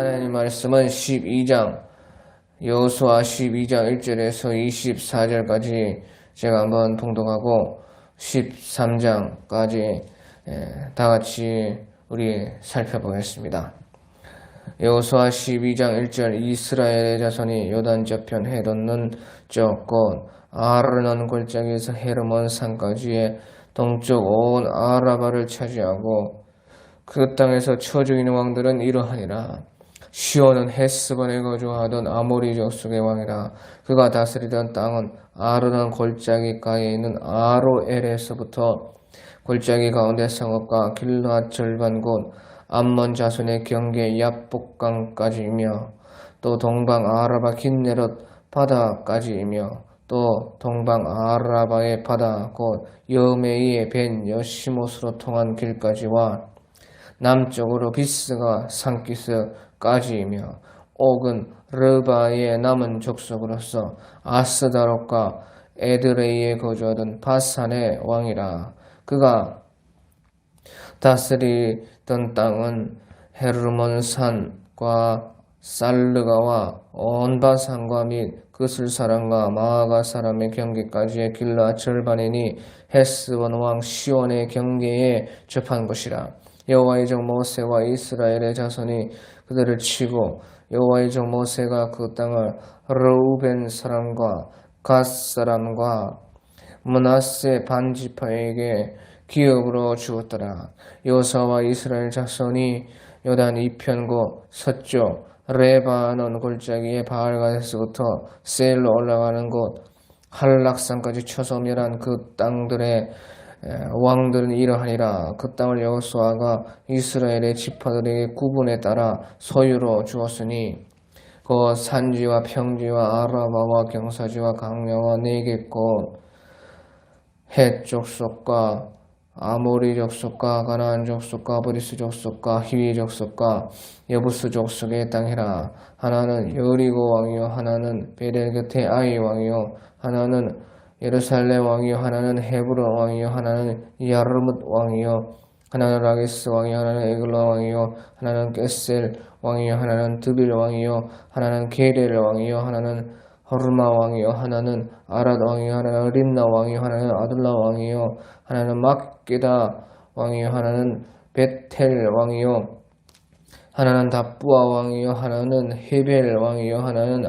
하나님 말씀은 12장 여호수아 12장 1절에서 24절까지 제가 한번 통독하고 13장까지 다 같이 우리 살펴보겠습니다. 여호수아 12장 1절 이스라엘의 자손이 요단 저편 해돋는 저 곳 아르논 골짜기에서 헤르몬 산까지의 동쪽 온 아라바를 차지하고 그 땅에서 처져 있는 왕들은 이러하니라. 시온은 헤스본에 거주하던 아모리 족속의 왕이라. 그가 다스리던 땅은 아르논 골짜기가에 있는 아로엘에서부터 골짜기 가운데 성읍과 길르앗 절반 곳 암몬 자손의 경계 야복강까지이며 또 동방 아라바 긴네롯 바다까지이며 또 동방 아라바의 바다 곧 여메이의 벤 여시못으로 통한 길까지와 남쪽으로 비스가 산기스까지이며 옥은 르바의 남은 족속으로서 아스다롯과 에드레이에 거주하던 바산의 왕이라. 그가 다스리던 땅은 헤르몬산과 살르가와 온 바산과 및 그슬 사람과 마아가 사람의 경계까지의 길라 절반이니 헤스본 왕 시온의 경계에 접한 곳이라. 여호와의 종 모세와 이스라엘의 자손이 그들을 치고 여호와의 종 모세가 그 땅을 르우벤 사람과 갓 사람과 므낫세 반지파에게 기업으로 주었더라. 여호수아와 이스라엘 자손이 요단 이편고 서쪽 레바논 골짜기의 바알가데스부터 세일로 올라가는 곳 한락산까지 쳐소멸한 그 땅들의 왕들은 이러하니라. 그 땅을 여호수아가 이스라엘의 지파들에게 구분에 따라 소유로 주었으니 그 산지와 평지와 아라바와 경사지와 강야와 네겝고 헷 족속과 아모리 족속과 가나안 족속과 브리스 족속과 히위 족속과 여부스 족속의 땅이라. 하나는 여리고 왕이요 하나는 베델 곁의 아이 왕이요 하나는 예루살렘 왕이요 하나는 헤브론 왕이요 하나는 야르뭇 왕이요 하나는 라게스 왕이요 하나는 에글라 왕이요 하나는 게셀 왕이요 하나는 드빌 왕이요 하나는 게렐 왕이요 하나는 호르마 왕이요 하나는 아랏 왕이요 하나는 림나 왕이요 하나는 아둘라 왕이요 하나는 막게다 왕이요 하나는 베텔 왕이요 하나는 다부아 왕이요 하나는 헤벨 왕이요 하나는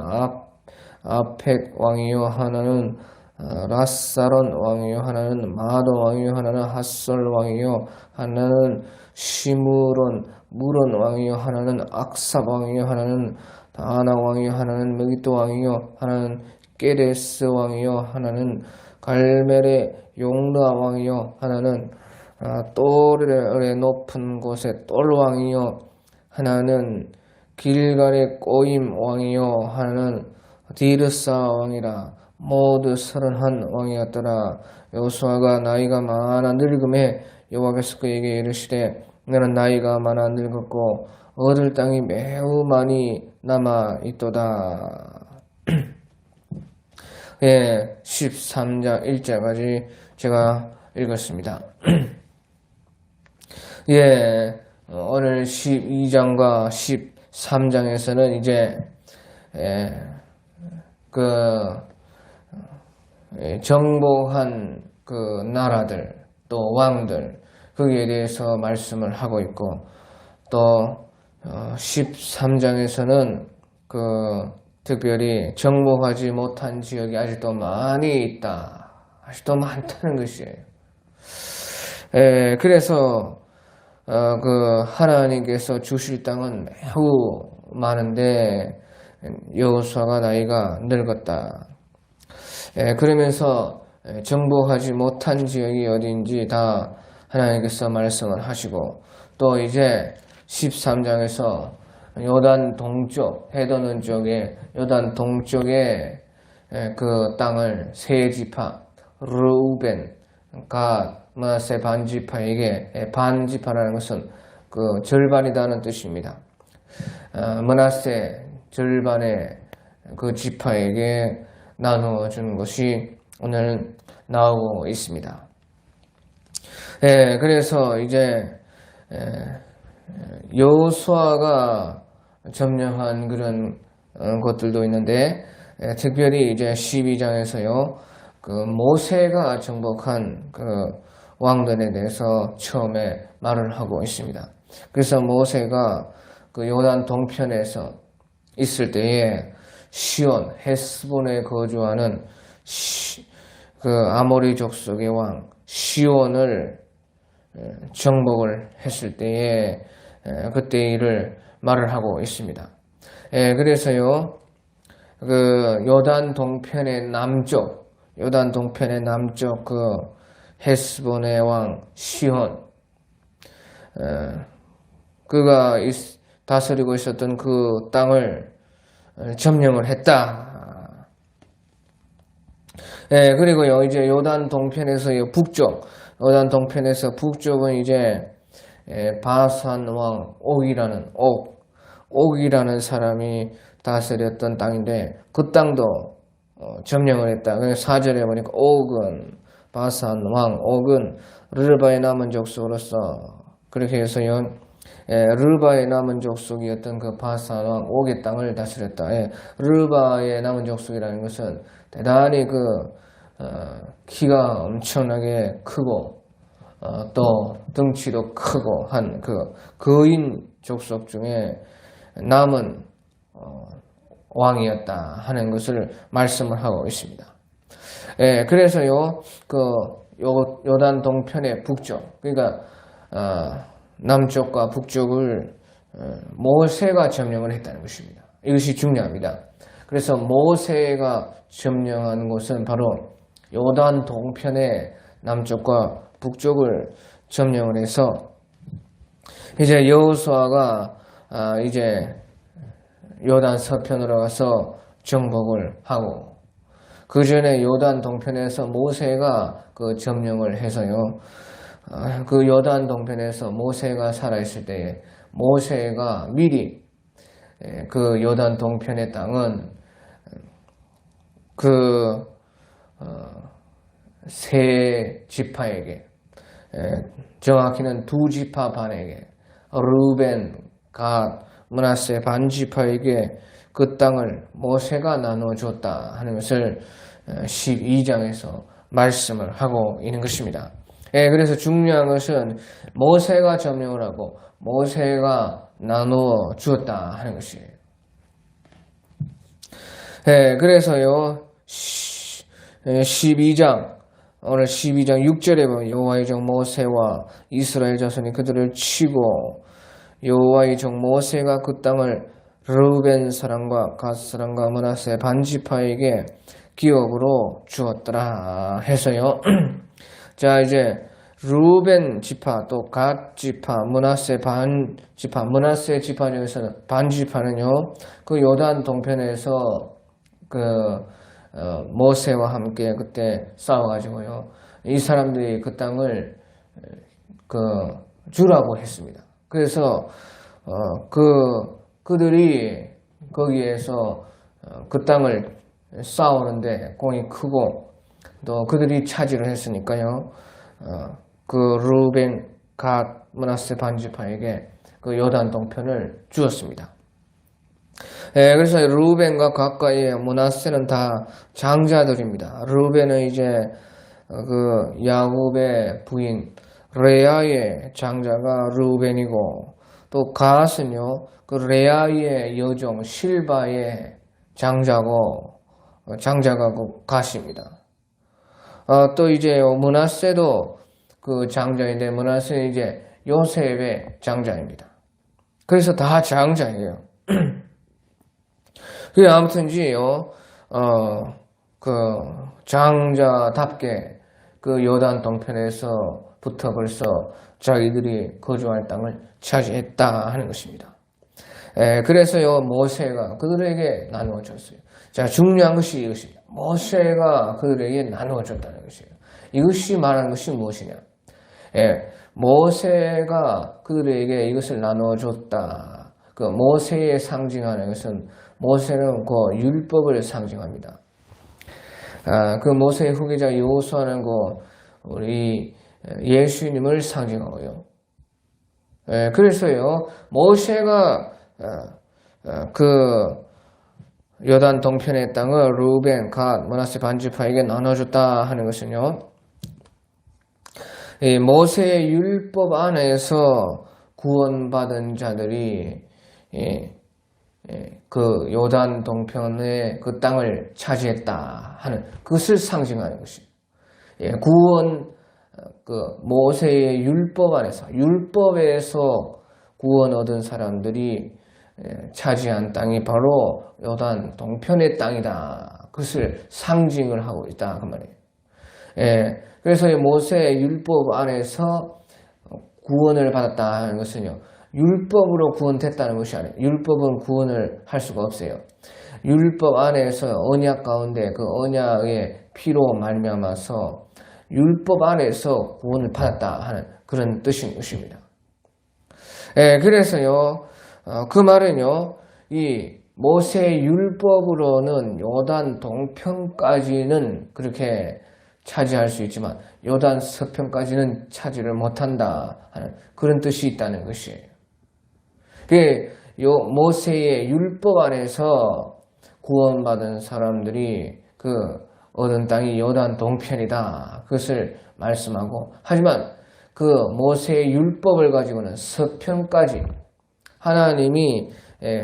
아펙 왕이요 하나는 라사론 왕이요 하나는 마도 왕이요 하나는 핫솔 왕이요 하나는 시므론 무론 왕이요 하나는 악삽 왕이요 하나는 다나 왕이요 하나는 메기도 왕이요 하나는 게데스 왕이요 하나는 갈멜의 용라 왕이요 하나는 또르의 높은 곳의 똘 왕이요 하나는 길갈의 꼬임 왕이요 하나는 디르사 왕이라. 모두 31 왕이었더라. 여호수아가 나이가 많아 늙음에 여호와께서 그에게 이르시되 너는 나이가 많아 늙었고 얻을 땅이 매우 많이 남아 있도다. 예, 13장 1절까지 제가 읽었습니다. 예, 오늘 12장과 13장에서는 이제 정복한 그 나라들 또 왕들 거기에 대해서 말씀을 하고 있고 또 13장에서는 특별히 정복하지 못한 지역이 아직도 많이 있다. 아직도 많다는 것이에요. 그래서 하나님께서 주실 땅은 매우 많은데 여호수아가 나이가 늙었다. 그러면서 정복하지 못한 지역이 어딘지 다 하나님께서 말씀을 하시고 또 이제 13장에서 요단 동쪽 해돋는 쪽에 요단 동쪽에 그 땅을 세 지파 르우벤 갓 므낫세 반지파에게 반지파라는 것은 그 절반이다는 뜻입니다. 므낫세 절반의 그 지파에게 나누어 주는 것이 오늘 나오고 있습니다. 그래서 이제 여호수아가 점령한 그런 것들도 있는데, 특별히 이제 12장에서요, 그 모세가 정복한 그 왕들에 대해서 처음에 말을 하고 있습니다. 그래서 모세가 그 요단 동편에서 있을 때에 시온, 헤스본에 거주하는 그 아모리 족속의 왕 시온을 정복을 했을 때에 그때 일을 말을 하고 있습니다. 그래서요, 그 요단 동편의 남쪽 그 헤스본의 왕 시온, 그가 다스리고 있었던 그 땅을 점령을 했다. 그리고요, 이제 요단 동편에서의 요단 동편에서 북쪽은 이제 바산 왕 옥이라는 사람이 다스렸던 땅인데, 그 땅도 점령을 했다. 4절에 보니까 바산 왕 옥은 르바의 남은 족속으로서, 그렇게 해서요, 르바의 남은 족속이었던 그 바산 왕 옥의 땅을 다스렸다. 르바의 남은 족속이라는 것은 대단히 키가 엄청나게 크고 또 덩치도 크고 한 그 거인 족속 중에 남은 왕이었다 하는 것을 말씀을 하고 있습니다. 그래서요, 그 요단 동편의 북쪽, 그러니까 남쪽과 북쪽을 모세가 점령을 했다는 것입니다. 이것이 중요합니다. 그래서 모세가 점령한 곳은 바로 요단 동편의 남쪽과 북쪽을 점령을 해서, 이제 여호수아가 이제 요단 서편으로 가서 정복을 하고, 그 전에 요단 동편에서 모세가 그 점령을 해서요, 그 요단 동편에서 모세가 살아있을 때에 모세가 미리 그 요단 동편의 땅은 세 지파에게, 정확히는 두 지파 반에게, 르벤, 갓, 므낫세 반 지파에게 그 땅을 모세가 나눠줬다 하는 것을 12장에서 말씀을 하고 있는 것입니다. 그래서 중요한 것은 모세가 점령을 하고 모세가 나누어 주었다 하는 것이에요. 그래서요, 12장, 오늘 12장 6절에 보면 여호와의 종 모세와 이스라엘 자손이 그들을 치고 여호와의 종 모세가 그 땅을 르벤 사람과 갓 사람과 므낫세 반지파에게 기업으로 주었더라 해서요. 자, 이제 르벤 지파, 또 갓 지파, 므낫세 반 지파, 므낫세 지파 중에서는 반 지파는요, 그 요단 동편에서 모세와 함께 그때 싸워가지고요, 이 사람들이 그 땅을 주라고 했습니다. 그래서 그들이 거기에서 그 땅을 싸우는데 공이 크고, 또 그들이 차지를 했으니까요, 그 르벤, 갓, 므낫세 반지파에게 그 요단 동편을 주었습니다. 그래서 르벤과 갓과의 므낫세는 다 장자들입니다. 르벤은 이제 그 야곱의 부인 레아의 장자가 르벤이고, 또 갓은요, 그 레아의 여종 실바의 장자가 그 갓입니다. 또 이제 므낫세도 그 장자인데, 므낫세는 이제 요셉의 장자입니다. 그래서 다 장자예요. 그 아무튼지요, 그 장자답게 그 요단 동편에서부터 벌써 자기들이 거주할 땅을 차지했다 하는 것입니다. 그래서요, 모세가 그들에게 나누어 줬어요. 자, 중요한 것이 이것입니다. 모세가 그들에게 나누어 줬다는 것이에요. 이것이 말하는 것이 무엇이냐? 모세가 그들에게 이것을 나누어 줬다. 그 모세의 상징하는 것은, 모세는 그 율법을 상징합니다. 그 모세의 후계자 여호수아는 그 우리 예수님을 상징하고요. 그래서요, 모세가 그 요단 동편의 땅을 루벤, 갓, 므낫세 반지파에게 나눠줬다 하는 것은요. 이 모세의 율법 안에서 구원받은 자들이 그 요단 동편의 그 땅을 차지했다 하는 그것을 상징하는 것이에요. 구원, 그 모세의 율법 안에서, 율법에서 구원 얻은 사람들이 차지한 땅이 바로 요단 동편의 땅이다. 그것을 상징을 하고 있다 그 말이에요. 그래서 모세의 율법 안에서 구원을 받았다 하는 것은요, 율법으로 구원됐다는 것이 아니에요. 율법은 구원을 할 수가 없어요. 율법 안에서 언약 가운데 그 언약의 피로 말미암아서 율법 안에서 구원을 받았다 하는 그런 뜻인 것입니다. 그래서요, 그 말은요, 이 모세의 율법으로는 요단 동편까지는 그렇게 차지할 수 있지만 요단 서편까지는 차지를 못한다 하는 그런 뜻이 있다는 것이에요. 모세의 율법 안에서 구원받은 사람들이 그 얻은 땅이 요단 동편이다. 그것을 말씀하고, 하지만 그 모세의 율법을 가지고는 서편까지 하나님이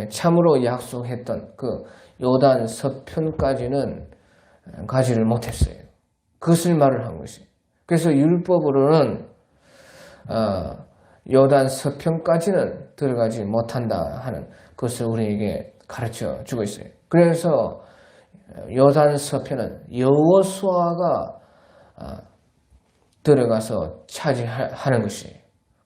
참으로 약속했던 그 요단 서편까지는 가지를 못했어요. 그것을 말을 한 것이에요. 그래서 율법으로는 요단 서편까지는 들어가지 못한다 하는 것을 우리에게 가르쳐 주고 있어요. 그래서 요단 서편은 여호수아가 들어가서 차지하는 것이에요.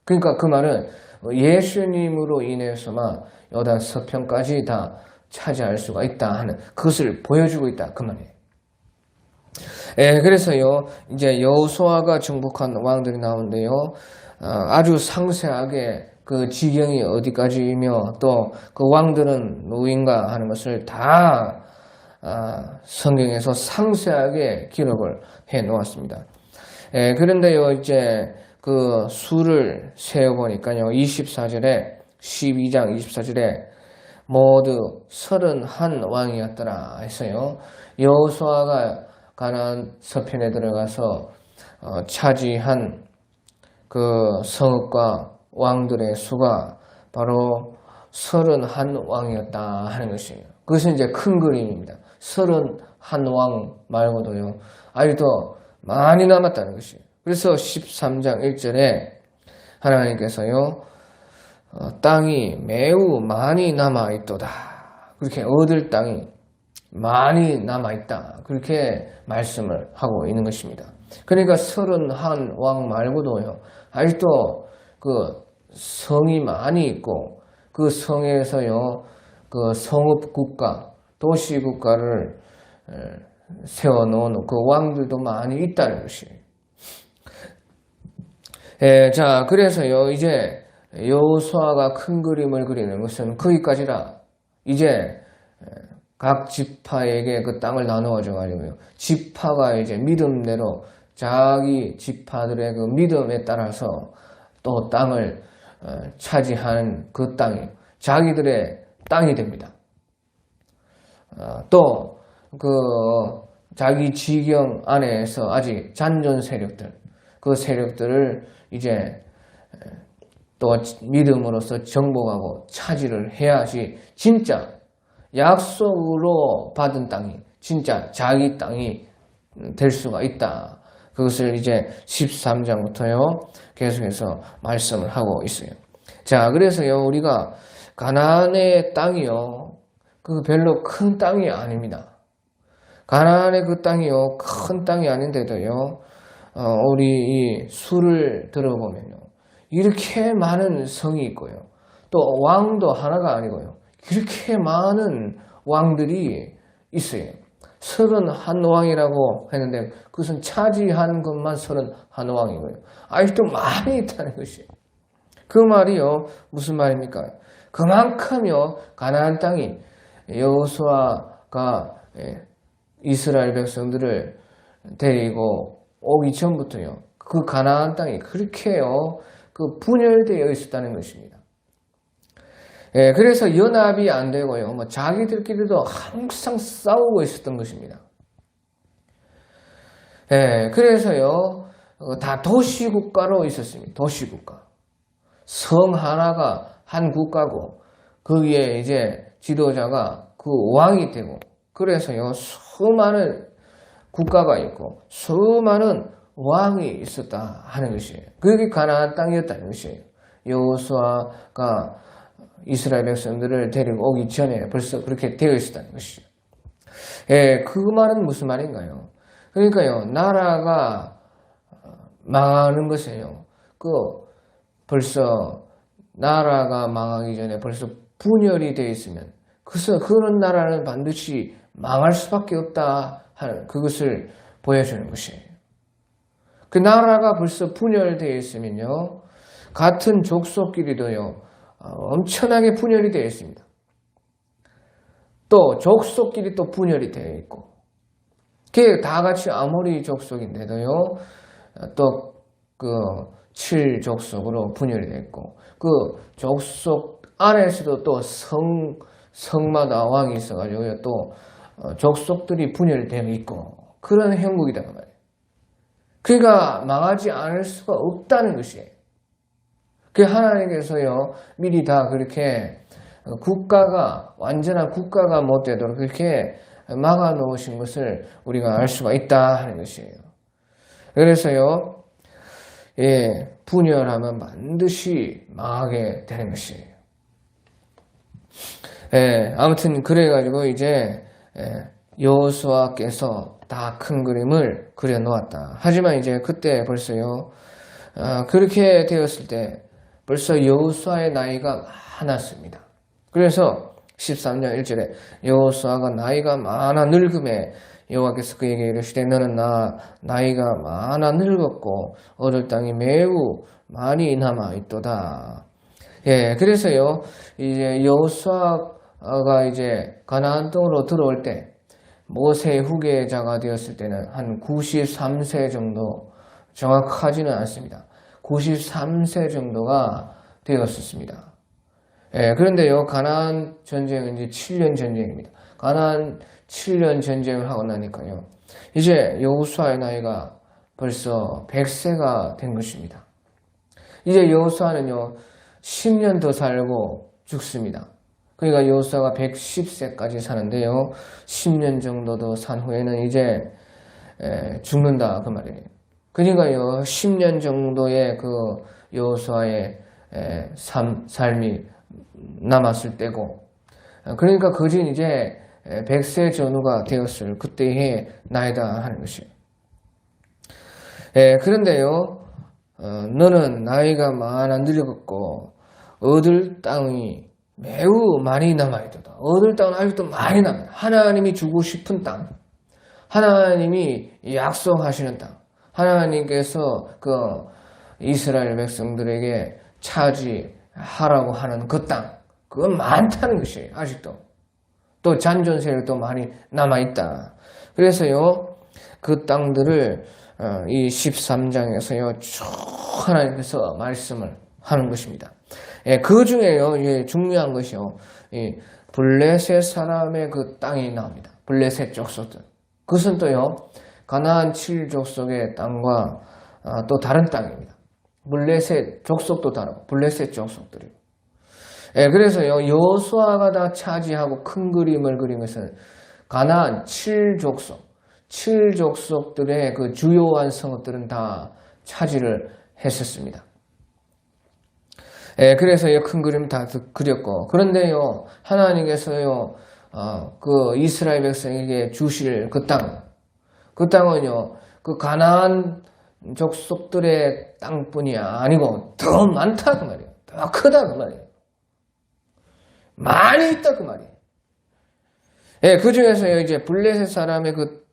그러니까 그 말은 예수님으로 인해서만 요단 서편까지 다 차지할 수가 있다 하는 그것을 보여주고 있다 그 말이에요. 그래서요, 이제 여호수아가 정복한 왕들이 나오는데요, 아주 상세하게 그 지경이 어디까지이며 또 그 왕들은 누구인가 하는 것을 다 성경에서 상세하게 기록을 해 놓았습니다. 그런데요, 이제 그 수를 세어보니까요, 24절에, 12장 24절에 모두 31왕이었더라 했어요. 여호수아가 가나안 서편에 들어가서 차지한 그 성읍과 왕들의 수가 바로 31왕이었다 하는 것이에요. 그것은 이제 큰 그림입니다. 31왕 말고도요, 아직도 많이 남았다는 것이에요. 그래서 13장 1절에 하나님께서요, 땅이 매우 많이 남아있도다. 그렇게 얻을 땅이 많이 남아있다. 그렇게 말씀을 하고 있는 것입니다. 그러니까 31왕 말고도요, 아직도 그 성이 많이 있고, 그 성에서요, 그 성읍국가, 도시국가를 세워놓은 그 왕들도 많이 있다는 것이에요. 자, 그래서요, 이제 여호수아가 큰 그림을 그리는 것은 거기까지라. 이제 각 지파에게 그 땅을 나누어져 가지고요, 지파가 이제 믿음대로 자기 지파들의 그 믿음에 따라서 또 땅을 차지하는 그 땅이 자기들의 땅이 됩니다. 또 그 자기 지경 안에서 아직 잔존 세력들, 그 세력들을 이제 또 믿음으로써 정복하고 차지를 해야지 진짜 약속으로 받은 땅이 진짜 자기 땅이 될 수가 있다. 그것을 이제 13장부터요 계속해서 말씀을 하고 있어요. 자, 그래서요, 우리가 가나안의 땅이요, 그 별로 큰 땅이 아닙니다. 가나안의 그 땅이요, 큰 땅이 아닌데도요, 우리 이 수를 들어보면요, 이렇게 많은 성이 있고요, 또 왕도 하나가 아니고요, 이렇게 많은 왕들이 있어요. 31왕이라고 했는데 그것은 차지한 것만 31왕이고요. 아직도 많이 있다는 것이에요. 그 말이요, 무슨 말입니까? 그만큼요, 가나안 땅이 여호수아가 이스라엘 백성들을 데리고 오기 전부터요, 그 가나안 땅이 그렇게요, 그 분열되어 있었다는 것입니다. 예, 그래서 연합이 안 되고요. 뭐 자기들끼리도 항상 싸우고 있었던 것입니다. 예, 그래서요, 다 도시국가로 있었습니다. 도시국가. 성 하나가 한 국가고, 거기에 이제 지도자가 그 왕이 되고, 그래서요, 수많은 국가가 있고, 수많은 왕이 있었다 하는 것이에요. 그게 가나안 땅이었다는 것이에요. 여호수아가 이스라엘 백성들을 데리고 오기 전에 벌써 그렇게 되어 있었다는 것이죠. 예, 그 말은 무슨 말인가요? 그러니까요, 나라가 망하는 것은요, 벌써 나라가 망하기 전에 벌써 분열이 되어 있으면, 그래서 그런 나라는 반드시 망할 수밖에 없다 하는 그것을 보여주는 것이에요. 그 나라가 벌써 분열되어 있으면요, 같은 족속끼리도요, 엄청나게 분열이 되어 있습니다. 또 족속끼리 또 분열이 되어 있고, 그게 다 같이 아모리 족속인데도요, 또 그 7족속으로 분열이 되어 있고, 그 족속 안에서도 또 성마다 왕이 있어가지고요, 또 족속들이 분열되어 있고, 그런 형국이다 그 말이에요. 그러니까 망하지 않을 수가 없다는 것이에요. 그 하나님께서요, 미리 다 그렇게 완전한 국가가 못 되도록 그렇게 막아 놓으신 것을 우리가 알 수가 있다 하는 것이에요. 그래서요, 예, 분열하면 반드시 망하게 되는 것이에요. 예, 아무튼 그래가지고 이제 여호수아께서 다 큰 그림을 그려 놓았다. 하지만 이제 그때 벌써요, 그렇게 되었을 때 벌써 여호수아의 나이가 많았습니다. 그래서 13장 1절에 여호수아가 나이가 많아 늙음에 여호와께서 그에게 이르시되 너는 나이가 많아 늙었고 얻을 땅이 매우 많이 남아 있도다. 예, 그래서요, 이제 여호수아가 이제 가나안 땅으로 들어올 때 모세 후계자가 되었을 때는 한 93세 정도, 정확하지는 않습니다. 93세 정도가 되었었습니다. 예, 그런데요, 가나안 전쟁은 이제 7년 전쟁입니다. 가나안 7년 전쟁을 하고 나니까요, 이제 여호수아의 나이가 벌써 100세가 된 것입니다. 이제 여호수아는요, 10년 더 살고 죽습니다. 그러니까 여호수아가 110세까지 사는데요, 10년 정도 더 산 후에는 이제 죽는다 그 말이에요. 그러니까요, 10년 정도의 그 여호수아의 삶이 남았을 때고, 그러니까 거진 이제 100세 전후가 되었을 그때의 나이다 하는 것이에요. 그런데요, 너는 나이가 많아 늙었고 얻을 땅이 매우 많이 남아있도다. 얻을 땅은 아직도 많이 남아요. 하나님이 주고 싶은 땅, 하나님이 약속하시는 땅, 하나님께서 그 이스라엘 백성들에게 차지하라고 하는 그 땅, 그건 많다는 것이에요. 아직도. 또 잔존세력도 많이 남아있다. 그래서요, 그 땅들을 이 13장에서요, 쭉 하나님께서 말씀을 하는 것입니다. 예, 그 중에요, 예, 중요한 것이요, 블레셋 사람의 그 땅이 나옵니다. 블레셋 족속들. 그것은 또요, 가나안 7족속의 땅과 또 다른 땅입니다. 블레셋 족속도 다르고, 블레셋 족속들이고. 예, 그래서요, 여호수아가 다 차지하고 큰 그림을 그린 것은 가나안 7족속들의 그 주요한 성읍들은 다 차지를 했었습니다. 예, 그래서요, 큰 그림 다 그렸고, 그런데요, 하나님께서요, 그 이스라엘 백성에게 주실 그 땅은요, 그 가나안 족속들의 땅뿐이 아니고 더 많다 그 말이에요. 더 크다 그 말이에요. 많이 있다 그 말이에요. 예, 그 중에서요, 이제 블레셋 사람의 그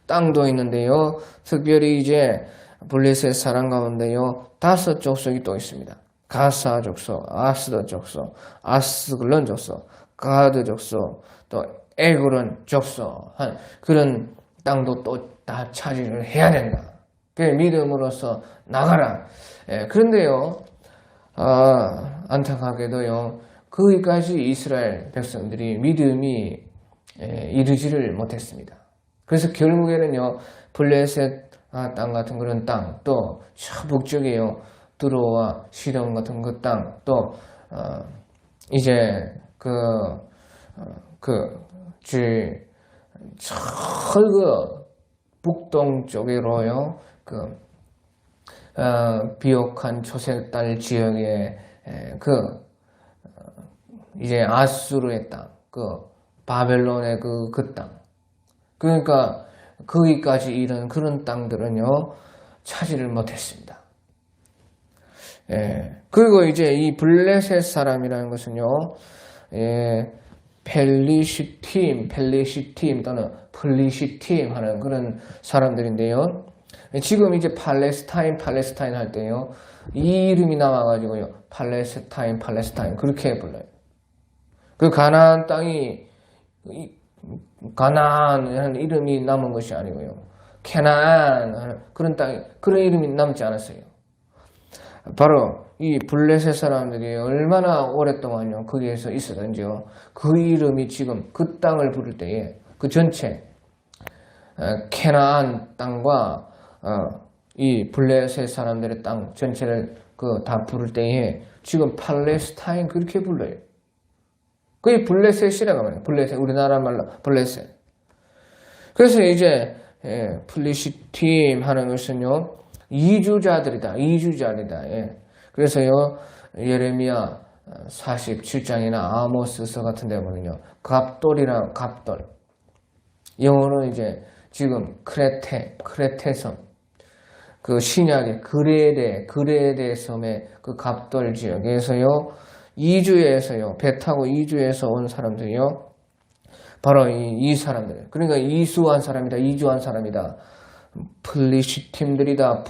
땅도 있는데요, 특별히 이제 블레셋 사람 가운데요, 5족속이 또 있습니다. 가사 족속, 아스더 족속, 아스글론 족속, 가드 족속, 또 에그론 족속, 그런 땅도 또 다 차지를 해야 된다. 그 믿음으로써 나가라. 예, 그런데요, 안타깝게도요, 그 거기까지 이스라엘 백성들이 믿음이 이르지를 못했습니다. 그래서 결국에는요, 블레셋 땅 같은 그런 땅, 또 저 북쪽에요, 두로와 시돈 같은 그 땅, 또 이제 저 북동쪽으로요, 비옥한 초색달 지역에 이제 아수르의 땅, 바벨론의 그 땅. 그러니까 거기까지 이른 그런 땅들은요, 차지를 못했습니다. 그리고 이제 이 블레셋 사람이라는 것은요, 펠리시팀 또는 플리시팀 하는 그런 사람들인데요. 지금 이제 팔레스타인 할 때요, 이 이름이 남아가지고요, 팔레스타인 그렇게 불러요. 그 가나안 땅이 가나안 이름이 남은 것이 아니고요, 캐나안 하는 그런 땅이 그런 이름이 남지 않았어요. 바로 이 블레셋 사람들이 얼마나 오랫동안요 거기에서 있었던지요, 그 이름이 지금 그 땅을 부를 때에 그 전체 캐나안 땅과 이 블레셋 사람들의 땅 전체를 다 부를 때에 지금 팔레스타인 그렇게 불러요. 그게 블레셋이라고 말해요. 블레셋, 우리나라 말로 블레셋. 그래서 이제 플리시팀 하는 것은요, 이주자들이다. 그래서요, 예레미야 47장이나 아모스서 같은 데 보면요, 갑돌. 영어로 이제 지금 크레테 섬, 그 신약의 그레데 섬의 그 갑돌 지역에서요, 배 타고 이주해서 온 사람들이요, 바로 이 사람들. 그러니까 이주한 사람이다. 플리시팀들이다.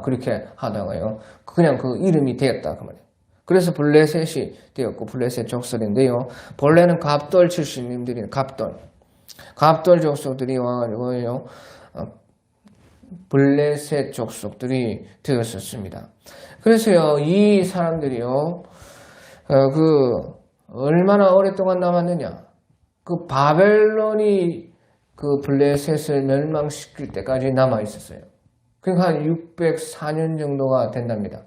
그렇게 하다가요, 그냥 그 이름이 되었다. 그 말이에요. 그래서 블레셋이 되었고, 블레셋 족속인데요, 본래는 갑돌 출신님들이 갑돌 족속들이 와가지고요, 블레셋 족속들이 되었었습니다. 그래서요, 이 사람들이요, 얼마나 오랫동안 남았느냐. 바벨론이 블레셋을 멸망시킬 때까지 남아 있었어요. 그러니까 한 604년 정도가 된답니다.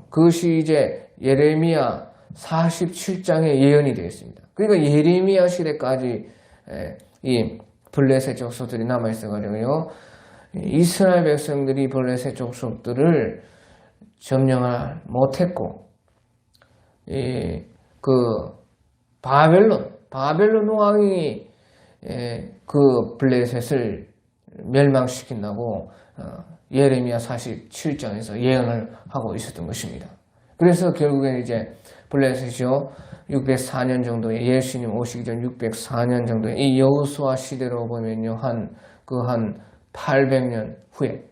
그것이 이제 예레미야 47장의 예언이 되었습니다. 그러니까 예레미야 시대까지 이 블레셋 족속들이 남아 있어가지고요, 이스라엘 백성들이 블레셋 족속들을 점령을 못했고, 바벨론 왕이 블레셋을 멸망시킨다고 예레미야 47장에서 예언을 하고 있었던 것입니다. 그래서 결국엔 이제 블레셋이요, 604년 정도에, 예수님 오시기 전 604년 정도에, 이 여호수아 시대로 보면요, 한 800년 후에,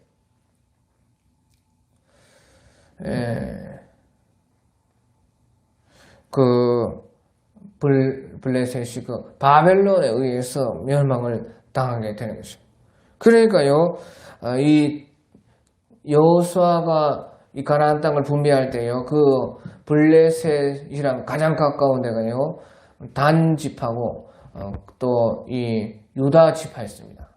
블레셋이 바벨론에 의해서 멸망을 당하게 되는 것입니다. 그러니까요, 이 여호수아가 이 가나안 땅을 분배할 때요, 블레셋이랑 가장 가까운 데가요, 단 지파고, 또 이 유다 지파였습니다.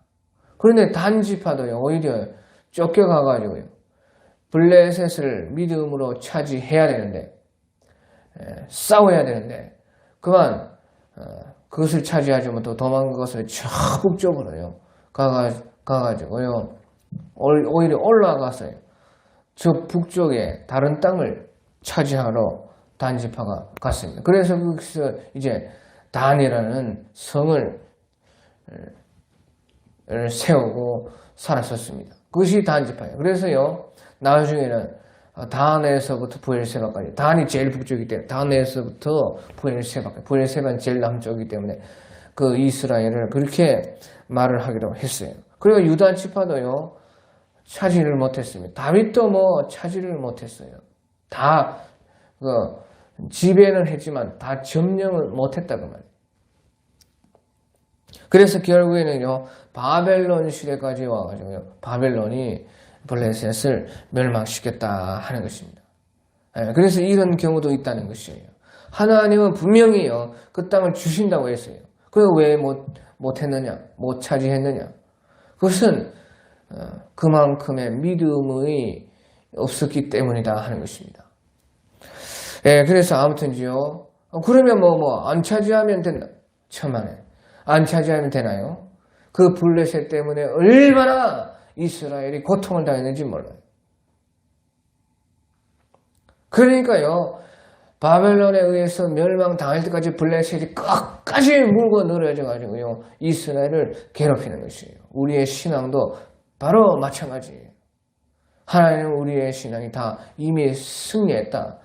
그런데 단 지파도요, 오히려 쫓겨가가지고요, 블레셋을 믿음으로 차지해야 되는데, 싸워야 되는데, 그것을 차지하지 못하고 도망가서 저 북쪽으로요, 가가지고요, 오히려 올라갔어요. 저 북쪽에 다른 땅을 차지하러 단 지파가 갔습니다. 그래서 거기서 이제 단이라는 성을 세우고 살았었습니다. 그것이 단 지파예요. 그래서요, 나중에는 단에서부터 브엘세바까지, 단이 제일 북쪽이기 때문에 단에서부터 브엘세바는 제일 남쪽이기 때문에 이스라엘을 그렇게 말을 하기로 했어요. 그리고 유다 지파도요, 차지를 못했습니다. 다윗도 차지를 못했어요. 다 지배는 했지만 다 점령을 못했다고 말이에요. 그래서 결국에는요, 바벨론 시대까지 와가지고요, 바벨론이 블레셋을 멸망시켰다 하는 것입니다. 그래서 이런 경우도 있다는 것이에요. 하나님은 분명히요, 그 땅을 주신다고 했어요. 그리고 왜 못했느냐, 못 차지했느냐? 그것은 그만큼의 믿음이 없었기 때문이다 하는 것입니다. 그래서 아무튼지요, 그러면 안 차지하면 된다. 천만에. 안 차지하면 되나요? 그 블레셋 때문에 얼마나 이스라엘이 고통을 당했는지 몰라요. 그러니까요, 바벨론에 의해서 멸망당할 때까지 블레셋이 끝까지 물고 늘어져가지고요, 이스라엘을 괴롭히는 것이에요. 우리의 신앙도 바로 마찬가지예요. 하나님은 우리의 신앙이 다 이미 승리했다,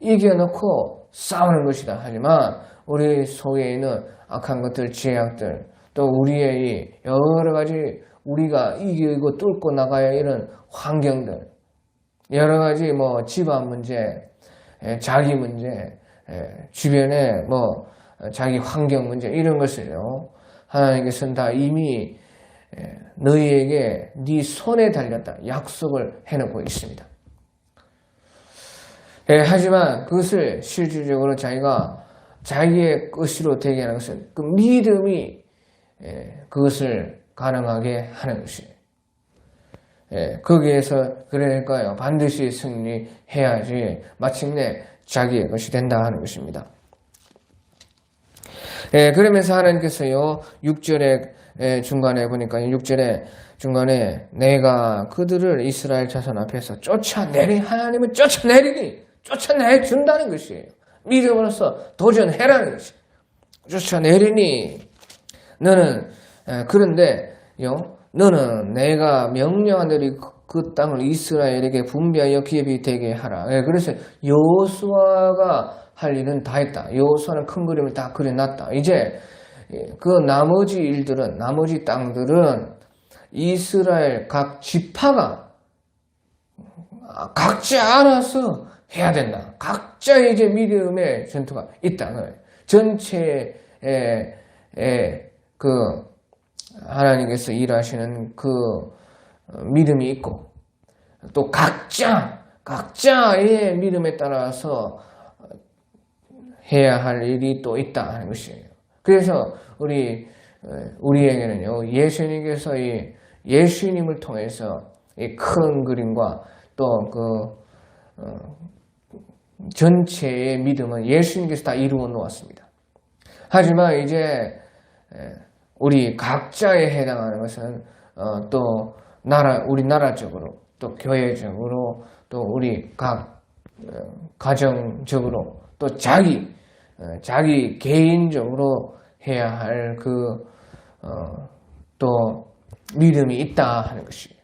이겨놓고 싸우는 것이다. 하지만 우리 속에 있는 악한 것들, 죄악들, 또 우리의 여러 가지 우리가 이기고 뚫고 나가야 이런 환경들, 여러 가지 집안 문제, 자기 문제, 주변에 자기 환경 문제, 이런 것을요, 하나님께서는 다 이미 너희에게 네 손에 달렸다 약속을 해놓고 있습니다. 하지만 그것을 실질적으로 자기의 것으로 되게 하는 것은 그 믿음이 그것을 가능하게 하는 것이에요. 거기에서 그러니까요, 반드시 승리해야지 마침내 자기의 것이 된다 하는 것입니다. 그러면서 하나님께서요, 6절에 중간에 보니까 6절에 중간에 내가 그들을 이스라엘 자손 앞에서 하나님은 쫓아내준다는 것이에요. 믿음으로써 도전해라는 것이에요. 쫓아내리니 너는 내가 명령한 대로 그 땅을 이스라엘에게 분배하여 기업이 되게 하라. 그래서 여호수아가 할 일은 다 했다. 여호수아는 큰 그림을 다 그려놨다. 이제 그 나머지 땅들은 이스라엘 각 지파가 각자 알아서 해야 된다. 각자 이제 믿음의 전투가 있다는 거예요. 전체에 하나님께서 일하시는 그 믿음이 있고, 또 각자의 믿음에 따라서 해야 할 일이 또 있다 하는 것이에요. 그래서 우리에게는요, 예수님께서 예수님을 통해서 이 큰 그림과 또 전체의 믿음은 예수님께서 다 이루어 놓았습니다. 하지만 이제 우리 각자에 해당하는 것은 또 우리 나라적으로, 또 교회적으로, 또 우리 각 가정적으로, 또 자기 개인적으로 해야 할 또 믿음이 있다 하는 것이에요.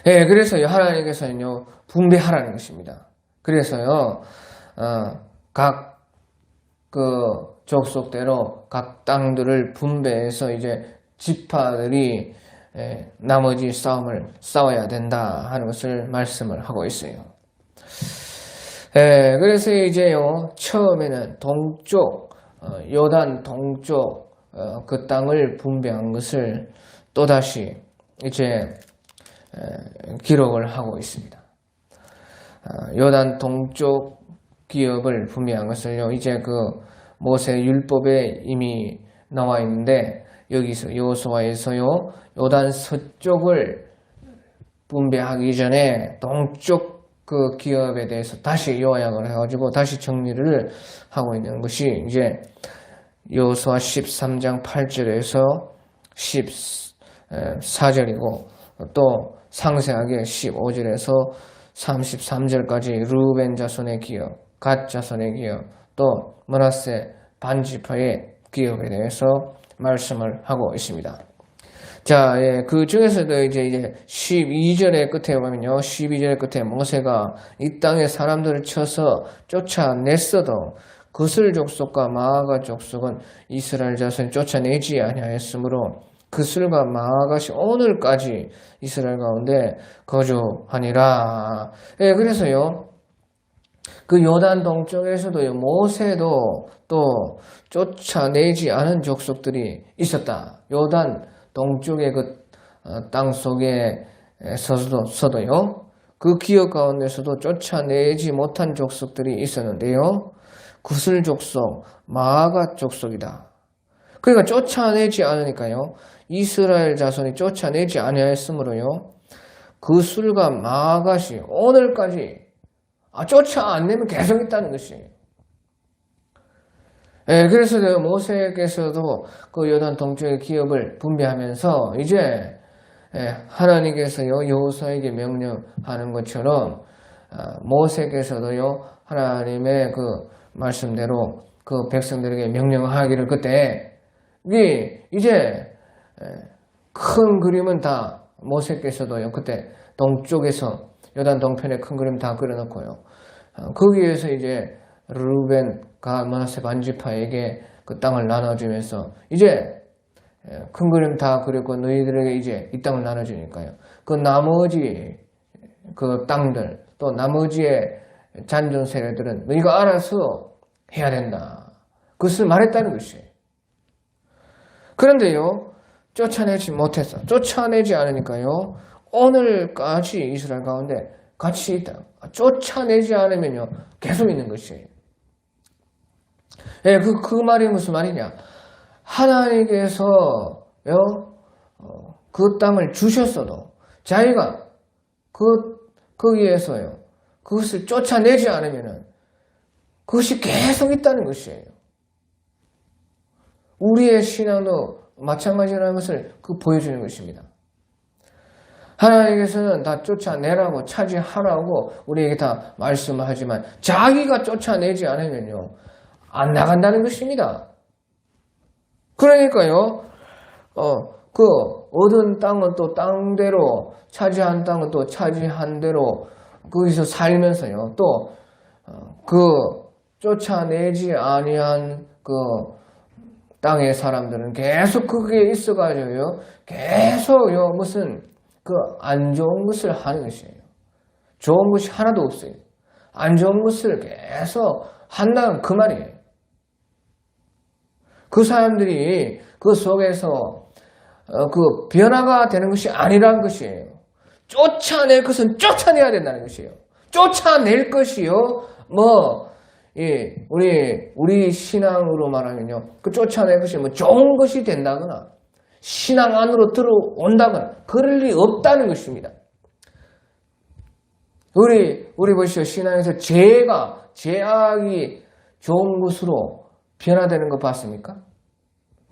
그래서 하나님께서는요, 분배하라는 것입니다. 그래서요, 각 족속대로 각 땅들을 분배해서 이제 지파들이 나머지 싸움을 싸워야 된다 하는 것을 말씀을 하고 있어요. 그래서 이제요, 처음에는 요단 동쪽 그 땅을 분배한 것을 또다시 이제 기록을 하고 있습니다. 요단 동쪽 기업을 분배한 것을요, 이제 모세 율법에 이미 나와 있는데, 여기서 여호수아에서요, 요단 서쪽을 분배하기 전에 동쪽 그 기업에 대해서 다시 요약을 해가지고 다시 정리를 하고 있는 것이 이제 여호수아 13장 8절에서 14절이고, 또 상세하게 15절에서 33절까지 루벤 자손의 기업, 갓 자손의 기업, 또 므낫세 반지파의 기업에 대해서 말씀을 하고 있습니다. 자, 그 중에서도 이제 12절의 끝에 보면요, 12절의 끝에 모세가 이 땅에 사람들을 쳐서 쫓아냈어도 그슬 족속과 마아가 족속은 이스라엘 자손이 쫓아내지 아니하였으므로 그슬과 마아가시 오늘까지 이스라엘 가운데 거주하니라. 그래서요, 그 요단 동쪽에서도요, 모세도 또 쫓아내지 않은 족속들이 있었다. 요단 동쪽의 그 땅 속에 서도요, 그 기업 가운데서도 쫓아내지 못한 족속들이 있었는데요. 구슬 족속, 마아가 족속이다. 그러니까 쫓아내지 않으니까요. 이스라엘 자손이 쫓아내지 아니하였으므로요. 구슬과 마아갓이 오늘까지 쫓아 안 내면 계속 있다는 것이에요. 예, 그래서 모세께서도 그 요단 동쪽의 기업을 분배하면서 이제 하나님께서요 여호수아에게 명령하는 것처럼 모세께서도요 하나님의 그 말씀대로 그 백성들에게 명령하기를 그때 이제 큰 그림은 다 모세께서도요 그때 동쪽에서 요단 동편의 큰 그림 다 그려놓고요 거기에서 이제 르우벤 갓 므낫세 반지파에게 그 땅을 나눠주면서 이제 큰 그림 다 그렸고 너희들에게 이제 이 땅을 나눠주니까요. 그 나머지 그 땅들 또 나머지의 잔존 세력들은 너희가 알아서 해야 된다. 그것을 말했다는 것이에요. 그런데요. 쫓아내지 못했어. 쫓아내지 않으니까요. 오늘까지 이스라엘 가운데 같이 있다. 쫓아내지 않으면요. 계속 있는 것이에요. 예, 그 말이 무슨 말이냐. 하나님께서요, 그 땅을 주셨어도 자기가 거기에서요, 그것을 쫓아내지 않으면은 그것이 계속 있다는 것이에요. 우리의 신앙도 마찬가지라는 것을 보여주는 것입니다. 하나님께서는 다 쫓아내라고 차지하라고 우리에게 다 말씀을 하지만 자기가 쫓아내지 않으면요, 안 나간다는 것입니다. 그러니까요, 그 얻은 땅은 또 땅대로, 차지한 땅은 또 차지한 대로 거기서 살면서요, 또 그 쫓아내지 아니한 그 땅의 사람들은 계속 거기에 있어가지고요, 계속요 무슨 그 안 좋은 것을 하는 것이에요. 좋은 것이 하나도 없어요. 안 좋은 것을 계속 한다는 그 말이에요. 그 사람들이 그 속에서 그 변화가 되는 것이 아니라는 것이에요. 쫓아낼 것은 쫓아내야 된다는 것이에요. 쫓아낼 것이요. 우리 신앙으로 말하면요. 그 쫓아낼 것이 좋은 것이 된다거나 신앙 안으로 들어온다거나 그럴 리 없다는 것입니다. 우리 보시오. 신앙에서 죄악이 좋은 것으로 변화되는 거 봤습니까?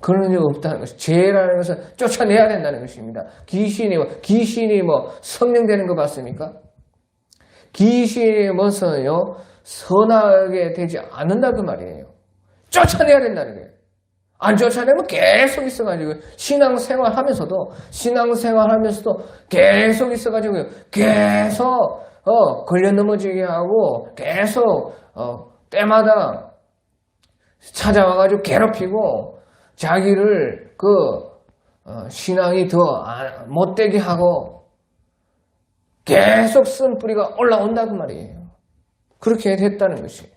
그런 일 없다는 것이 죄라는 것은 쫓아내야 된다는 것입니다. 귀신이 성령 되는 거 봤습니까? 귀신이 선하게 되지 않는다 그 말이에요. 쫓아내야 된다는 거예요. 안 쫓아내면 계속 있어가지고 신앙생활하면서도 계속 있어가지고 계속 걸려 넘어지게 하고 계속 때마다 찾아와가지고 괴롭히고 자기를 신앙이 더 못되게 하고 계속 쓴 뿌리가 올라온다고 말이에요. 그렇게 됐다는 것이에요.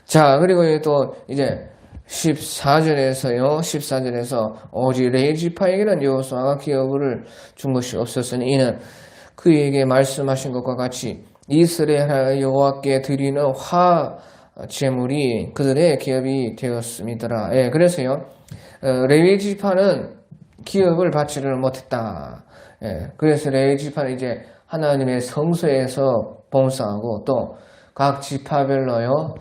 자, 그리고 또 이제 14절에서 오직 레위 지파에게는 여호수아가 기업을 준 것이 없었으니 이는 그에게 말씀하신 것과 같이 이스라엘 여호와께 드리는 제물이 그들의 기업이 되었음이더라. 예, 그래서요, 레위 지파는 기업을 받지를 못했다. 예, 그래서 레위 지파는 이제 하나님의 성소에서 봉사하고 또 각 지파별로요,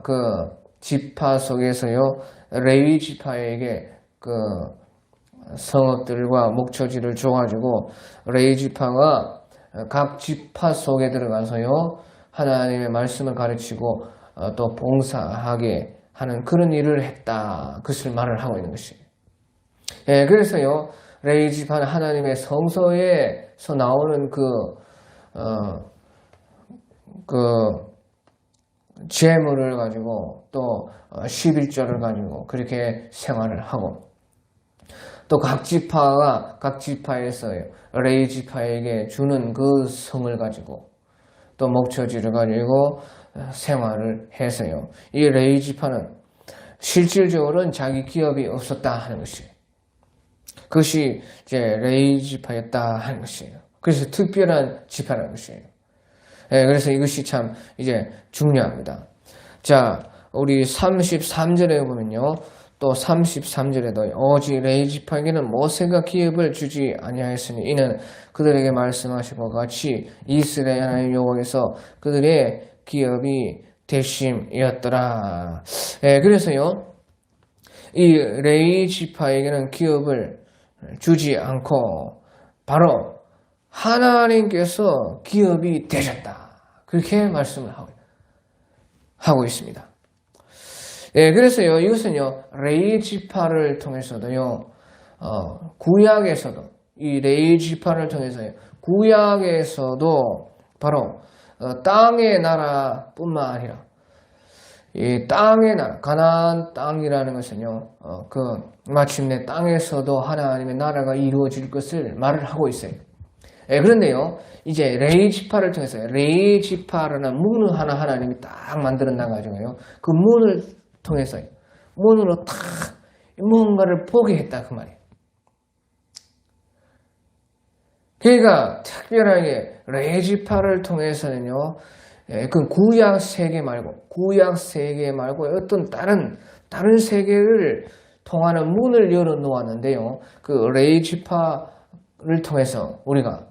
그 지파 속에서요, 레위 지파에게 그 성읍들과 목초지를 줘가지고 레위 지파가 각 지파 속에 들어가서요, 하나님의 말씀을 가르치고 또 봉사하게 하는 그런 일을 했다. 그것을 말을 하고 있는 것이에요. 예, 그래서요, 레위 지파는 하나님의 성소에서 나오는 재물을 가지고 또 11조를 가지고 그렇게 생활을 하고 또 각 지파에서 레위 지파에게 주는 그 성을 가지고 또 목초지를 가지고 생활을 해서요. 이 레위 지파는 실질적으로는 자기 기업이 없었다 하는 것이에요. 그것이 이제 레위 지파였다 하는 것이에요. 그래서 특별한 지파라는 것이에요. 예, 그래서 이것이 참 이제 중요합니다. 자, 우리 33절에 보면요. 또 33절에도 오직 레위 지파에게는 모세가 기업을 주지 아니하였으니 이는 그들에게 말씀하신 것 같이 이스라엘 하나님 여호와께서 그들의 기업이 되심이었더라. 예, 그래서요. 이 레위 지파에게는 기업을 주지 않고 바로 하나님께서 기업이 되셨다. 그렇게 말씀을 하고 있습니다. 예, 그래서요, 이것은요, 레위 지파를 통해서도요, 구약에서도, 이 레위 지파를 통해서요, 구약에서도 바로, 땅의 나라뿐만 아니라, 이 땅의 나라, 가나안 땅이라는 것은요, 마침내 땅에서도 하나님의 나라가 이루어질 것을 말을 하고 있어요. 예, 그런데요, 이제 레위 지파를 통해서, 레위 지파라는 문을 하나님이 딱 만들어 나가지고요, 그 문을 통해서 문으로 탁 뭔가를 보게 했다 그 말이에요. 그러니까 특별하게 레위 지파를 통해서는요, 그 구약 세계 말고 어떤 다른 세계를 통하는 문을 열어 놓았는데요. 그 레위 지파를 통해서 우리가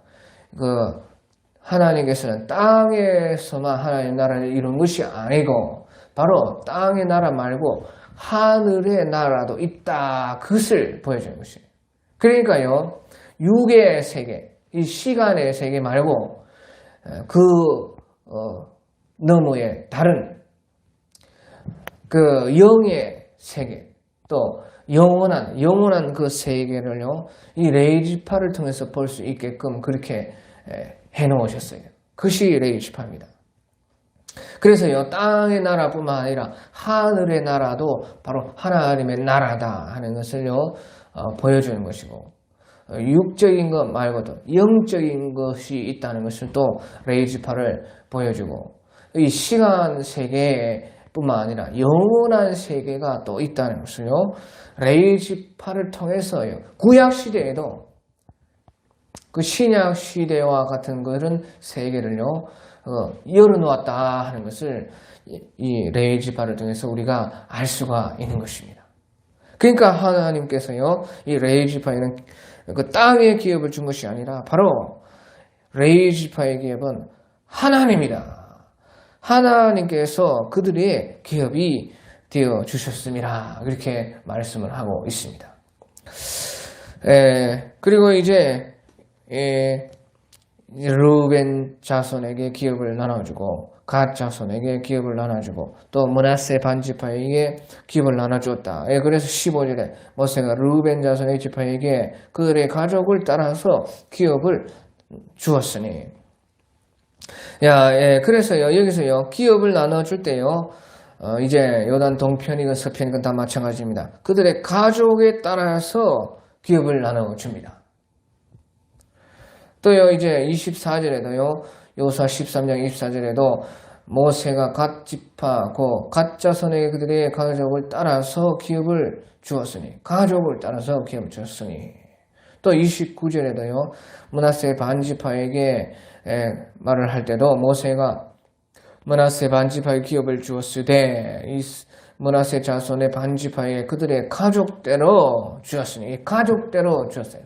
하나님께서는 땅에서만 하나님의 나라를 이룬 것이 아니고 바로 땅의 나라 말고 하늘의 나라도 있다. 그것을 보여주는 것이에요. 그러니까요, 육의 세계, 이 시간의 세계 말고 너머의 다른 그 영의 세계, 또 영원한 그 세계를요, 이 레위 지파를 통해서 볼 수 있게끔 그렇게 해놓으셨어요. 그것이 레위 지파입니다. 그래서요, 땅의 나라뿐만 아니라 하늘의 나라도 바로 하나님의 나라다 하는 것을요, 보여주는 것이고, 육적인 것 말고도 영적인 것이 있다는 것을 또 레위 지파를 보여주고, 이 시간 세계뿐만 아니라 영원한 세계가 또 있다는 것을요, 레위 지파를 통해서요, 구약 시대에도 그 신약 시대와 같은 그런 세계를요, 열어놓았다 하는 것을 이 레위 지파를 통해서 우리가 알 수가 있는 것입니다. 그러니까 하나님께서요, 이 레위 지파에는 그 땅의 기업을 준 것이 아니라 바로 레위 지파의 기업은 하나님이다. 하나님께서 그들의 기업이 되어 주셨습니다. 그렇게 말씀을 하고 있습니다. 그리고 이제 르우벤 자손에게 기업을 나눠주고 갓 자손에게 기업을 나눠주고 또 므낫세 반지파에게 기업을 나눠줬다. 그래서 15절에 모세가 르우벤 자손의 지파에게 그들의 가족을 따라서 기업을 주었으니, 그래서요, 여기서요, 기업을 나눠줄 때요, 이제 요단 동편이건 서편이건 다 마찬가지입니다. 그들의 가족에 따라서 기업을 나눠줍니다. 또요, 이제 24절에도요, 여호수아 13장 24절에도 모세가 갓 지파, 갓 자손에게 그들의 가족을 따라서 기업을 주었으니, 또 29절에도요, 므낫세 반지파에게 말을 할 때도 모세가 므낫세 반지파의 기업을 주었으되 이 므낫세 자손의 반지파에 그들의 가족대로 주었으니, 가족대로 주었어요.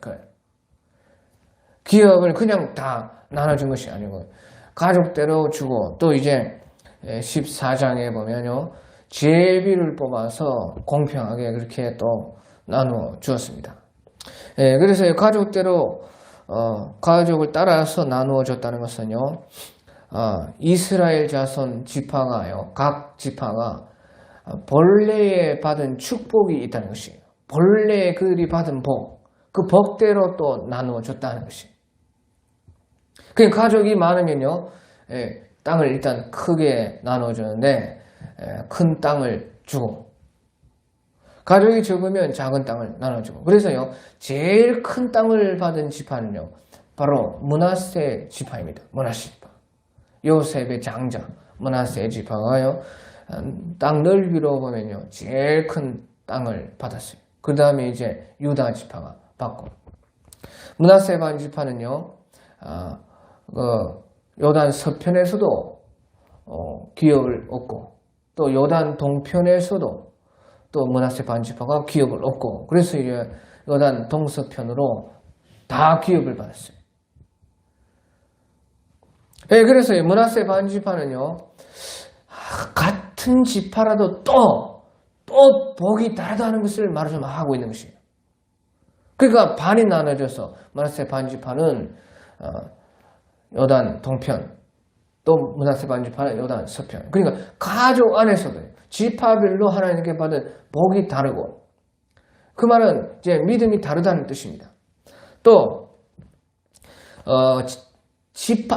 기업을 그냥 다 나눠준 것이 아니고 가족대로 주고, 또 이제 14장에 보면요, 제비를 뽑아서 공평하게 그렇게 또 나누어 주었습니다. 그래서 가족대로 가족을 따라서 나누어 줬다는 것은요, 이스라엘 자손 지파가요, 각 지파가 본래에 받은 축복이 있다는 것이에요. 본래 그들이 받은 그 복대로 또 나누어 줬다는 것이에요. 그 가족이 많으면요, 땅을 일단 크게 나눠주는데 큰 땅을 주고, 가족이 적으면 작은 땅을 나눠주고, 그래서요, 제일 큰 땅을 받은 지파는요, 바로 므낫세 지파입니다. 므낫세 지파. 요셉의 장자 므낫세 지파가요, 땅 넓이로 보면요, 제일 큰 땅을 받았어요. 그 다음에 이제 유다 지파가 받고, 므낫세 반 지파는요, 요단 서편에서도 기업을 얻고 또 요단 동편에서도 또 므낫세 반지파가 기업을 얻고 그래서 이제 요단 동서편으로 다 기업을 받았어요. 예, 그래서 므낫세 반지파는요 같은 지파라도 또 복이 다르다는 것을 말을 좀 하고 있는 것이에요. 그러니까 반이 나눠져서 므낫세 반지파는 요단 동편 또 므낫세 반지파는 요단 서편. 그러니까 가족 안에서도 지파별로 하나님께 받은 복이 다르고 그 말은 이제 믿음이 다르다는 뜻입니다. 또 지파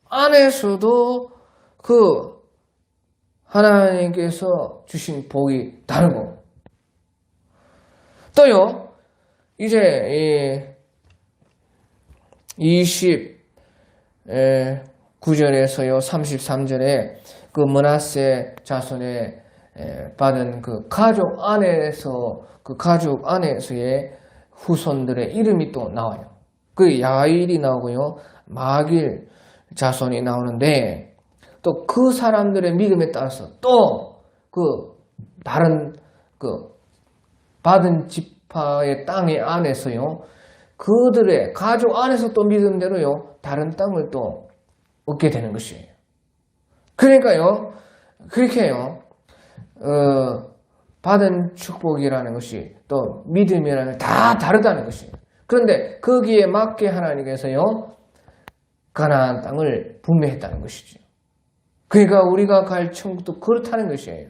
안에서도 그 하나님께서 주신 복이 다르고 또요 이제 29절에서요 33절에 그 므낫세 자손에 받은 그 가족 안에서의 후손들의 이름이 또 나와요. 그 야일이 나오고요 마길 자손이 나오는데 또 그 사람들의 믿음에 따라서 또 그 다른 그 받은 지파의 땅의 안에서요 그들의 가족 안에서 또 믿음대로요 다른 땅을 또 얻게 되는 것이에요. 그러니까요 그렇게요 받은 축복이라는 것이 또 믿음이라는 게 다 다르다는 것이에요. 그런데 거기에 맞게 하나님께서요 가나안 땅을 분배했다는 것이죠. 그러니까 우리가 갈 천국도 그렇다는 것이에요.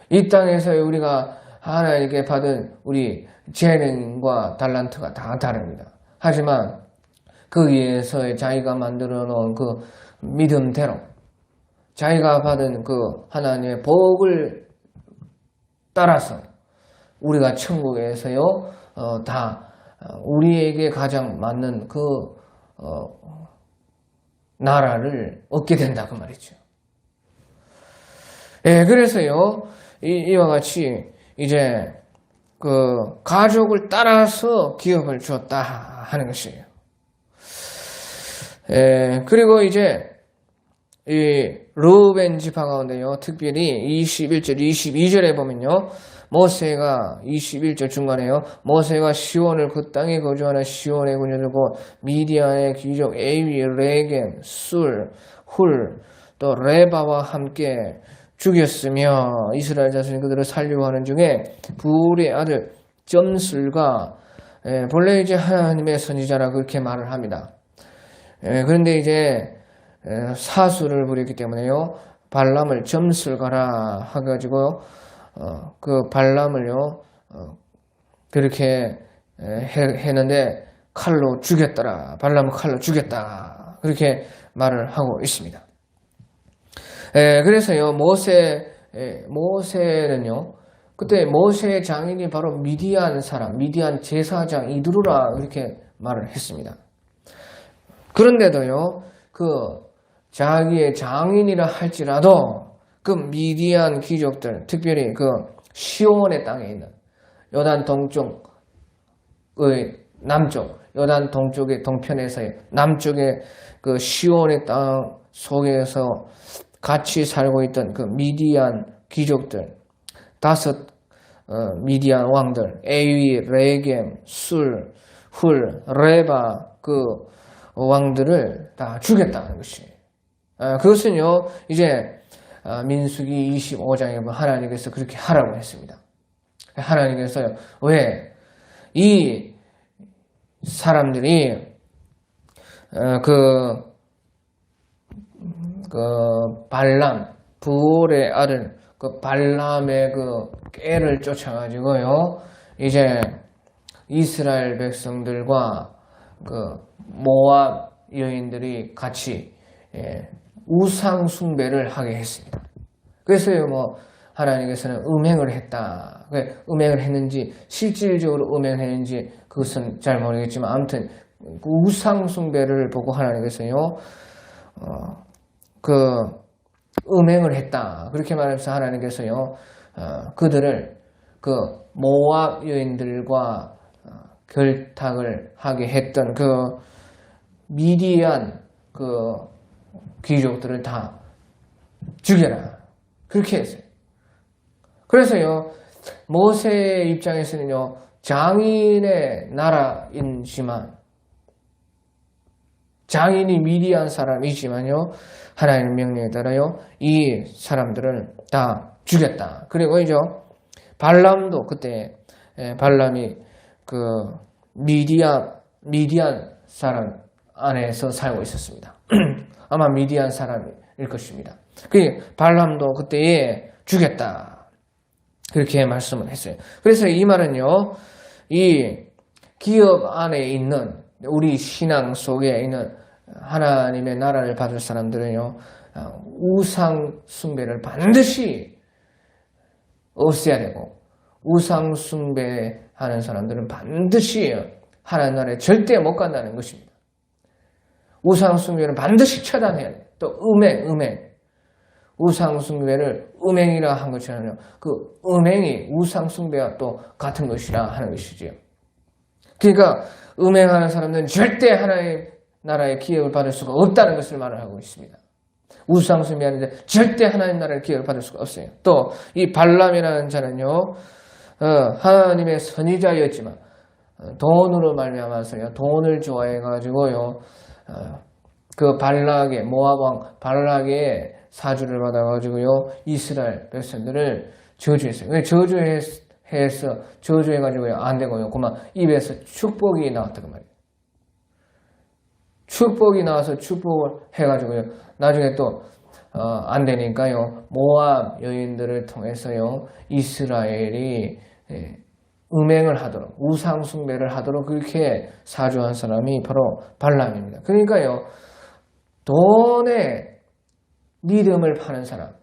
이 땅에서 우리가 하나님께 받은 우리 재능과 달란트가 다 다릅니다. 하지만 거기에서 자기가 만들어 놓은 그 믿음대로 자기가 받은 그 하나님의 복을 따라서 우리가 천국에서요 다 우리에게 가장 맞는 그 나라를 얻게 된다 그 말이죠. 예, 그래서요 이와 같이 이제 그 가족을 따라서 기업을 주었다 하는 것이에요. 예, 그리고 이제 이 르우벤 지파 가운데요 특별히 21절 22절에 보면요 모세가 21절 중간에요 모세가 시온을 그 땅에 거주하는 시온의 군주들과 미디안의 귀족 에위, 레겜, 술, 훌, 또 레바와 함께 죽였으며 이스라엘 자손이 그들을 살려고 하는 중에 부울의 아들 점술과 본래 이제 하나님의 선지자라 그렇게 말을 합니다. 그런데 이제 사수를 부렸기 때문에요 발람을 점술가라 해가지고 그 발람을요 그렇게 했는데 칼로 죽였더라. 발람을 칼로 죽였다. 그렇게 말을 하고 있습니다. 그래서요 모세는요 그때 모세의 장인이 바로 미디안 제사장 이드루라 그렇게 말을 했습니다. 그런데도요 그 자기의 장인이라 할지라도 그 미디안 귀족들, 특별히 그 시온의 땅에 있는 요단 동쪽의 남쪽, 요단 동쪽의 동편에서의 남쪽의 그 시온의 땅 속에서 같이 살고 있던 그 미디안 귀족들, 5 미디안 왕들, 에위, 레겜, 술, 훌, 레바 그 왕들을 다 죽였다는 것이에요. 그것은요 이제 민수기 25장에 보면 하나님께서 그렇게 하라고 했습니다. 하나님께서요 왜 이 사람들이 그 발람 부올의 아들 그 발람의 그 깨를 쫓아가지고요 이제 이스라엘 백성들과 그 모압 여인들이 같이 우상 숭배를 하게 했습니다. 그래서요 하나님께서는 음행을 했다. 음행을 했는지 실질적으로 음행했는지 그것은 잘 모르겠지만 아무튼 그 우상 숭배를 보고 하나님께서요 그 음행을 했다. 그렇게 말하면서 하나님께서요 그들을 그 모압 여인들과 결탁을 하게 했던 그 미디안 그 귀족들을 다 죽여라. 그렇게 했어요. 그래서요, 모세의 입장에서는요, 장인의 나라이지만, 장인이 미디안 사람이지만요, 하나님의 명령에 따라요, 이 사람들을 다 죽였다. 그리고 이제 발람도 그때, 발람이 그 미디안 사람 안에서 살고 있었습니다. 아마 미디안 사람일 것입니다. 그 발람도 그때에 죽였다. 그렇게 말씀을 했어요. 그래서 이 말은요, 이 기업 안에 있는 우리 신앙 속에 있는 하나님의 나라를 받을 사람들은요, 우상 숭배를 반드시 없애야 되고, 우상 숭배하는 사람들은 반드시 하나님 나라에 절대 못 간다는 것입니다. 우상 숭배는 반드시 처단해야 돼요. 또 음행. 우상 숭배를 음행이라 한 것처럼요. 그 음행이 우상 숭배와 또 같은 것이라 하는 것이지요. 그러니까 음행하는 사람들은 절대 하나님 나라의 기업을 받을 수가 없다는 것을 말을 하고 있습니다. 우상 숭배하는데 절대 하나님 나라의 기업을 받을 수가 없어요. 또 이 발람이라는 자는요, 하나님의 선지자였지만 돈으로 말미암아서요, 돈을 좋아해가지고요, 그 발락의 모압 왕 발락의 사주를 받아가지고요, 이스라엘 백성들을 저주했어요. 왜 저주해서 저주해가지고요, 안 되고요, 그만 입에서 축복이 나왔다고 말이에요. 축복이 나와서 축복을 해가지고요, 나중에 또 안 되니까요, 모압 여인들을 통해서요, 이스라엘이 음행을 하도록, 우상 숭배를 하도록 그렇게 사주한 사람이 바로 발람입니다. 그러니까요, 돈에 믿음을 파는 사람,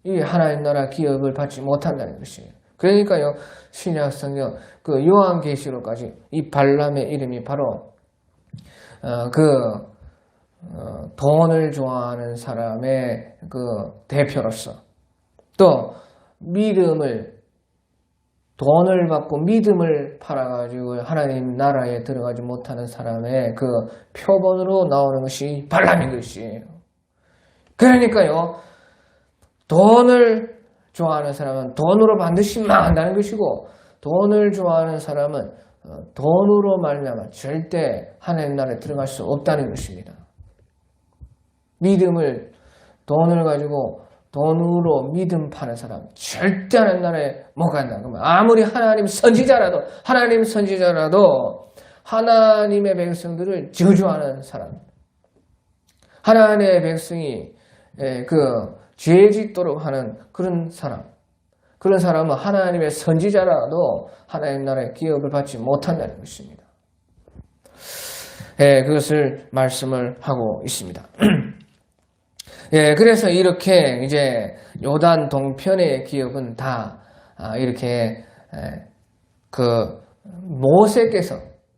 이 하나님 나라 기업을 받지 못한다는 것이에요. 그러니까요, 신약 성경 그 요한계시록까지 이 발람의 이름이 바로 돈을 좋아하는 사람의 그 대표로서, 또 돈을 받고 믿음을 팔아가지고 하나님 나라에 들어가지 못하는 사람의 그 표본으로 나오는 것이 발람인 것이에요. 그러니까요, 돈을 좋아하는 사람은 돈으로 반드시 망한다는 것이고, 돈을 좋아하는 사람은 돈으로 말미암아 절대 하나님 나라에 들어갈 수 없다는 것입니다. 돈을 가지고 돈으로 믿음 파는 사람 절대 하나님 나라에 못 간다. 그러면 아무리 하나님 선지자라도 하나님의 백성들을 저주하는 사람, 하나님의 백성이 죄 짓도록 하는 그런 사람은 하나님의 선지자라도 하나님 나라의 기업을 받지 못한다는 것입니다. 그것을 말씀을 하고 있습니다. 그래서 이렇게 이제 요단 동편의 기업은 다 이렇게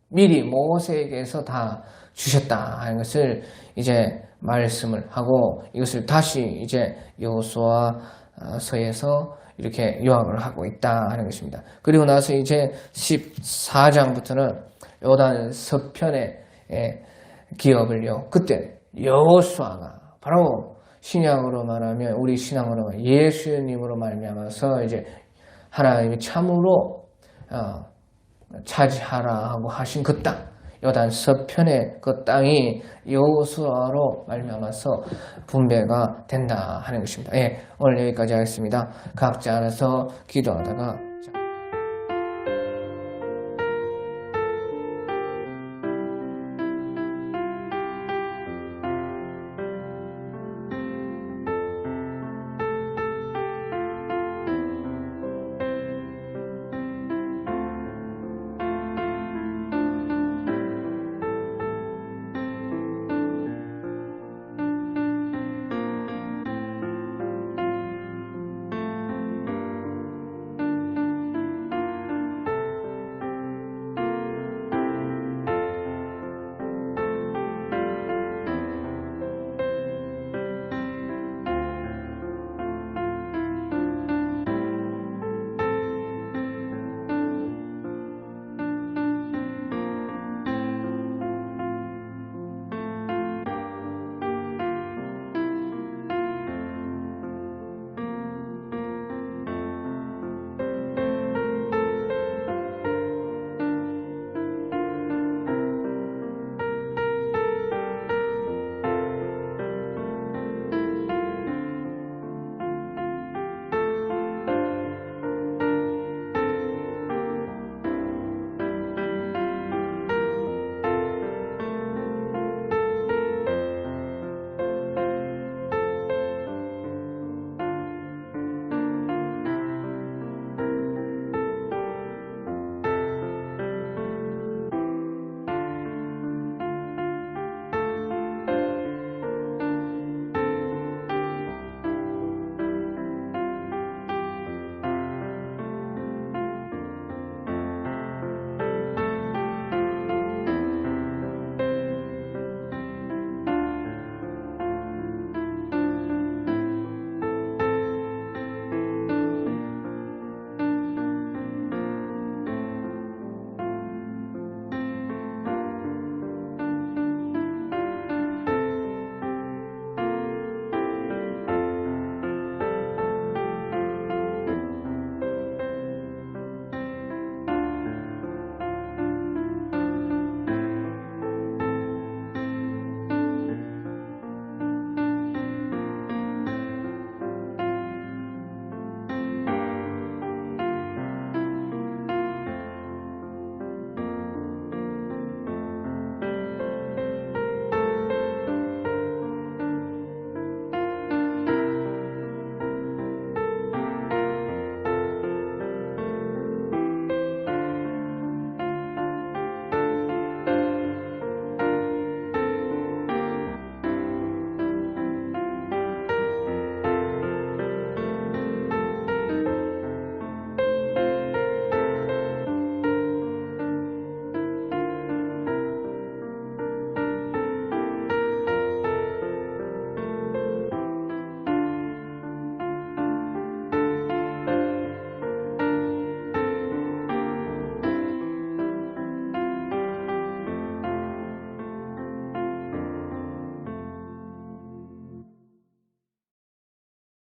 미리 모세에게서 다 주셨다 하는 것을 이제 말씀을 하고, 이것을 다시 이제 여호수아서에서 이렇게 요약을 하고 있다 하는 것입니다. 그리고 나서 이제 14장부터는 요단 서편의 기업을요, 그때 여호수아가 바로 신약으로 말하면, 우리 신앙으로 말하면 예수님으로 말미암아서 이제 하나님이 참으로 차지하라 하고 하신 그 땅, 요단 서편의 그 땅이 여호수아로 말미암아서 분배가 된다 하는 것입니다. 오늘 여기까지 하겠습니다. 각자 알아서 기도하다가